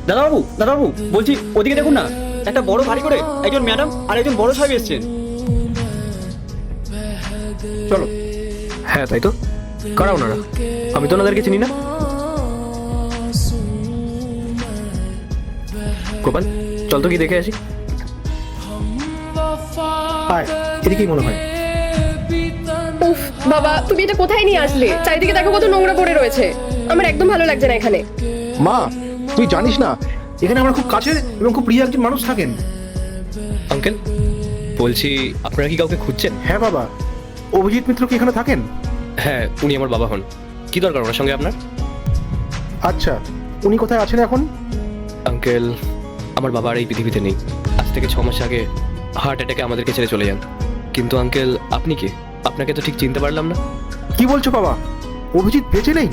দাদাবাবু দাদাবাবু, বলছি ওদিকে দেখুন না, একটা বড় গাড়ি করে একজন ম্যাডাম আর একজন বড় সাহেব এসছেন। চলো। হ্যাঁ তাই তো, কারা ওনারা? আমি তো ওনাদেরকে চিনি না। গোপাল, চল তো কি দেখে আসি। আয়, এদিকেই মনে হয়। উফ বাবা, তুমি এটা কোথায় নিয়ে আসলে? চারিদিকে দেখো কত নোংরা পড়ে রয়েছে। আমার একদম ভালো লাগছে না এখানে। মা, তুই জানিস না এখানে আমার খুব কাছের এবং খুব প্রিয় একজন মানুষ থাকেন। আঙ্কেল, বলছি আপনারা কি কাউকে খুঁজছেন? হ্যাঁ বাবা, অভিজিৎ মিত্র কি এখানে থাকেন? হ্যাঁ, উনি আমার বাবা হন। কি দরকার ওনার সঙ্গে আপনার? আচ্ছা, উনি কোথায় আছেন এখন? আঙ্কেল, আমার বাবা আর এই পৃথিবীতে নেই। আজ থেকে 6 মাস আগে হার্ট অ্যাটাকে আমাদেরকে ছেড়ে চলে যান। কিন্তু আঙ্কেল, আপনি কে? আপনাকে তো ঠিক চিনতে পারলাম না। কি বলছো বাবা, অভিজিৎ বেঁচে নেই?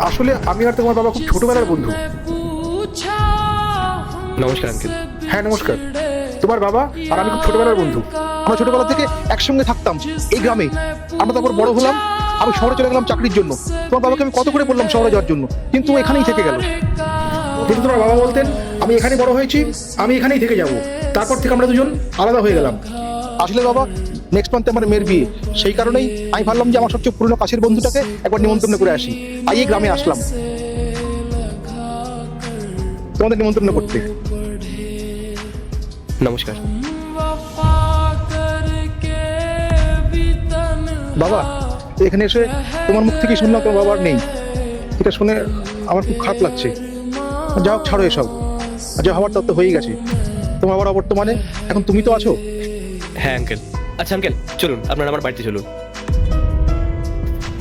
আসলে আমি আর তোমার বাবা খুব ছোটবেলার বন্ধু। নমস্কার আঙ্কেল। হ্যাঁ নমস্কার। তোমার বাবা আর আমি খুব ছোটবেলার বন্ধু। আমরা ছোটবেলা থেকে একসঙ্গে থাকতাম এই গ্রামে। আমরা তারপর বড় হলাম, আমি শহরে চলে গেলাম চাকরির জন্য। তোমার বাবাকে আমি কত করে বললাম শহরে যাওয়ার জন্য, কিন্তু ও এখানেই থেকে গেল। কিন্তু তোমার বাবা বলতেন আমি এখানেই বড় হয়েছি, আমি এখানেই থেকে যাব। তারপর থেকে আমরা দুজন আলাদা হয়ে গেলাম। আসলে বাবা, নেক্সট মান্থে আমার মেয়ের বিয়ে, সেই কারণেই আমি ভাবলাম যে আমার সবচেয়ে পুরনো কাছের বন্ধুটাকে একবার নিমন্ত্রণ করে আসি। তাই এই গ্রামে আসলাম তোমাদের নিমন্ত্রণ করতে। নমস্কার। বাবা, এখানে এসে তোমার মুখ থেকে শুনলাম তোমার বাবার নেই। এটা শুনে আমার খুব খারাপ লাগছে। যাও, ছাড়ো এসব, যা হওয়ার তত্ত্ব হয়ে গেছে। তোমার বাবার অবর্তমানে এখন তুমি তো আছো। হ্যাঁ আঙ্কেল। আচ্ছা আঙ্কেল, চলুন আপনারা আমার বাড়িতে চলুন।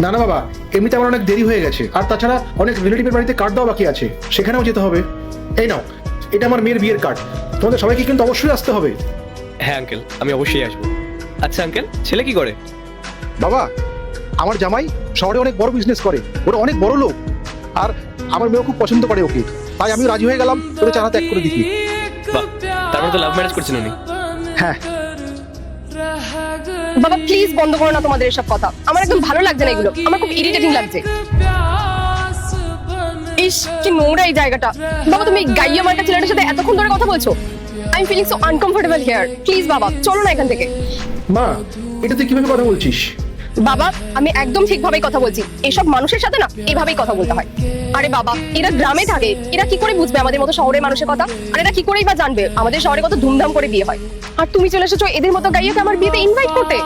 না না বাবা, এমনিতে আমার অনেক দেরি হয়ে গেছে, আর তাছাড়া অনেক রিলেটিভের বাড়িতে কার্ড দেওয়া বাকি আছে, সেখানেও যেতে হবে। এই নাও, এটা আমার মেয়ের বিয়ের কার্ড। তোমাদের সবাইকে কিন্তু অবশ্যই আসতে হবে। হ্যাঁ আঙ্কেল, আমি অবশ্যই আসবো। আচ্ছা আঙ্কেল, ছেলে কি করে? বাবা, আমার জামাই শহরে অনেক বড় বিজনেস করে, ওরা অনেক বড় লোক, আর আমার মেয়েও খুব পছন্দ করে ওকে। তাই আমি রাজি হয়ে গেলাম ওদের চারা ত্যাগ করে দিতে। বাহ, তার মানে তো লাভ ম্যারেজ করছেন উনি। হ্যাঁ। বাবা প্লিজ বন্ধ করো না তোমাদের এসব কথা। আমার একদম ভালো লাগছে না এগুলো, আমার খুব ইরিটেটিং লাগছে। ইস, কি নোংরা এই জায়গাটা। বাবা, তুমি গাইয়া মার্কা ছেলেটার সাথে এতক্ষণ ধরে কথা বলছো। I am feeling so uncomfortable here. Please বাবা, চলো না এখান থেকে। মা, এটা তুই কিভাবে কথা বলছিস? বাবা, আমি একদম ঠিকভাবেই কথা বলছি। এসব মানুষের সাথে না এভাবেই কথা বলতে হয়। আরে বাবা, এরা গ্রামে থাকে, এরা কি করে বুঝবে আমাদের মতো শহরের মানুষের কথা? আর এরা কি করেই বা জানবে আমাদের শহরে কত ধুমধাম করে বিয়ে হয়? আর তুমি চলে এসেছো এদের মতো গাইয়াকে আমার বিয়েতে ইনভাইট করতে।